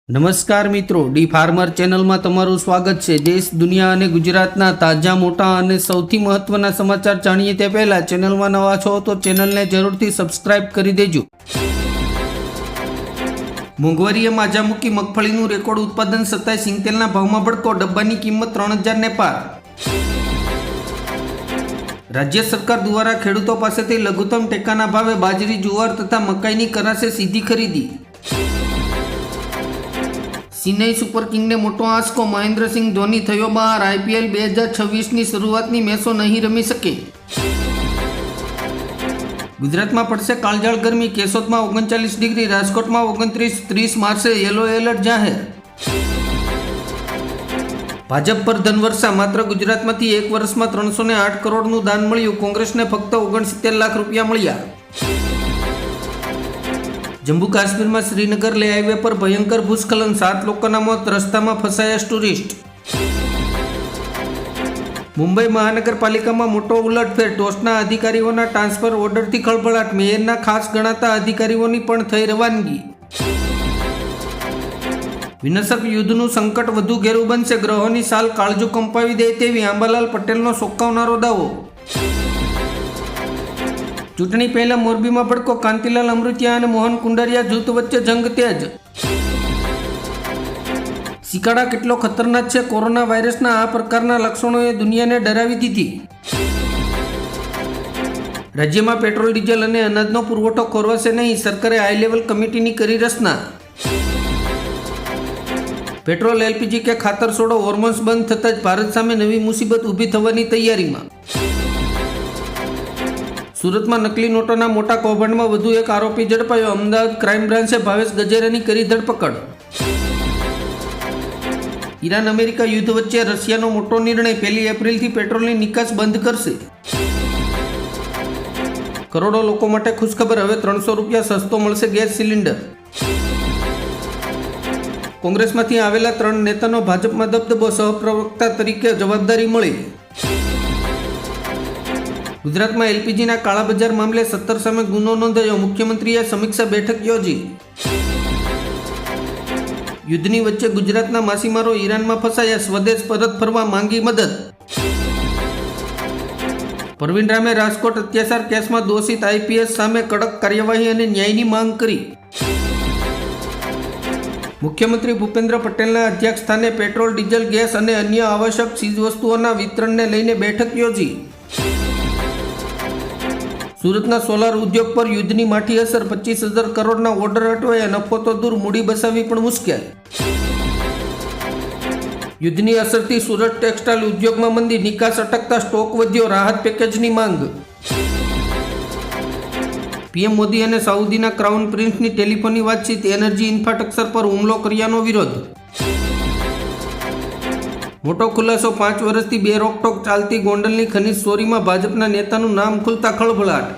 નમસ્કાર મિત્રો, D farmer ચેનલમાં તમારું સ્વાગત છે। દેશ, દુનિયા અને ગુજરાતના તાજા, મોટા અને સૌથી મહત્વના સમાચાર જાણીએ તે પહેલાં ચેનલમાં નવા છો તો ચેનલને જરૂરથી સબસ્ક્રાઇબ કરી દેજો। મોંઘવારીએ માજા મૂકી મગફળીનું રેકોર્ડ ઉત્પાદન, 27 તેલના ભાવમાં ભડકો, ડબ્બાની કિંમત 3000 ને પાર। રાજ્ય સરકાર દ્વારા ખેડૂતો પાસેથી લઘુત્તમ ટેકાના ભાવે બાજરી, જુવાર તથા મકાઈની કરાશે સીધી ખરીદી। ચેન્નઈ સુપર કિંગને મોટો આંચકો, મહેન્દ્રસિંહ ધોની થયો બહાર। IPL 2026ની શરૂઆતની મેચો નહીં રમી શકે। ગુજરાતમાં પડશે કાળઝાળ ગરમી, કેશોદમાં 39 ડિગ્રી, રાજકોટમાં 29, 30 માર્ચે યલો એલર્ટ જાહેર। ભાજપ પર ધનવર્ષા, માત્ર ગુજરાતમાંથી એક વર્ષમાં 308 કરોડનું દાન મળ્યું, કોંગ્રેસને ફક્ત 69 લાખ રૂપિયા મળ્યા। જમ્મુ કાશ્મીરમાં શ્રીનગર લે હાઈવે પર ભયંકર ભૂસ્ખલન, 7 લોકોના મોત, રસ્તામાં ફસાયા ટુરિસ્ટ। મુંબઈ મહાનગરપાલિકામાં મોટો ઉલટફેર, ટોચના અધિકારીઓના ટ્રાન્સફર ઓર્ડરથી ખળભળાટ, મેયરના ખાસ ગણાતા અધિકારીઓની પણ થઈ રવાનગી। વિનાશક યુદ્ધનું સંકટ વધુ ઘેરું બનશે, ગ્રહોની સાલ કાળજું કંપાવી દે તેવી આંબાલાલ પટેલનો ચોંકાવનારો દાવો। ચૂંટણી પહેલા મોરબીમાં ભડકો, કાંતિલાલ અમૃતિયા અને મોહન કુંડારિયા જૂથ વચ્ચે જંગ તેજ। શિકાળા કેટલો ખતરનાક છે, કોરોના વાયરસના આ પ્રકારના લક્ષણોએ દુનિયાને ડરાવી દીધી। રાજ્યમાં પેટ્રોલ, ડીઝલ અને અનાજનો પુરવઠો ખોરવાશે નહીં, સરકારે હાઈ લેવલ કમિટીની કરી રચના। પેટ્રોલ, LPG કે ખાતર છોડો, હોર્મોન્સ બંધ થતાં જ ભારત સામે નવી મુસીબત ઊભી થવાની તૈયારીમાં। સુરતમાં નકલી નોટોના મોટા કૌભાંડમાં વધુ એક આરોપી ઝડપાયો, અમદાવાદ ક્રાઇમ બ્રાન્ચે ભાવેશ ગજેરાની કરી ધરપકડ। ઈરાન અમેરિકા યુદ્ધ વચ્ચે રશિયાનો મોટો નિર્ણય, 1 એપ્રિલથી પેટ્રોલની નિકાસ બંધ કરશે। કરોડો લોકો માટે ખુશખબર, હવે 300 રૂપિયા સસ્તો મળશે ગેસ સિલિન્ડર। કોંગ્રેસમાંથી આવેલા 3 નેતાનો ભાજપમાં દબદબો, સહપ્રવક્તા તરીકે જવાબદારી મળી। ગુજરાતમાં LPGના કાળાબજાર મામલે 17 સામે ગુનો નોંધાયો, મુખ્યમંત્રીએ સમીક્ષા બેઠક યોજી। યુદ્ધની વચ્ચે ગુજરાતના માછીમારો ઈરાનમાં ફસાયા, સ્વદેશ પરત ફરવા માંગી મદદ। પરવીન રામે રાજકોટ અત્યાચાર કેસમાં દોષિત IPS સામે કડક કાર્યવાહી અને ન્યાયની માંગ કરી। મુખ્યમંત્રી ભૂપેન્દ્ર પટેલના અધ્યક્ષસ્થાને પેટ્રોલ, ડીઝલ, ગેસ અને અન્ય આવશ્યક ચીજવસ્તુઓના વિતરણને લઈને બેઠક યોજી। સુરતના સોલાર ઉદ્યોગ પર યુદ્ધની માઠી અસર, 25,000 કરોડના ઓર્ડર અટવાયા, નફો તો દૂર, મૂડી બસાવવી પણ મુશ્કેલ। યુદ્ધની અસરથી સુરત ટેક્સટાઇલ ઉદ્યોગમાં મંદી, નિકાસ અટકતા સ્ટોક વધ્યો, રાહત પેકેજની માંગ। PM મોદી અને સાઉદીના ક્રાઉન પ્રિન્સની ટેલિફોનની વાતચીત, એનર્જી ઇન્ફ્રાસ્ટ્રક્ચર પર હુમલો કર્યાનો વિરોધ। મોટો ખુલાસો, 5 વર્ષથી બેરોકટોક ચાલતી ગોંડલની ખનીજ ચોરીમાં ભાજપના નેતાનું નામ ખુલતા ખળભળાટ।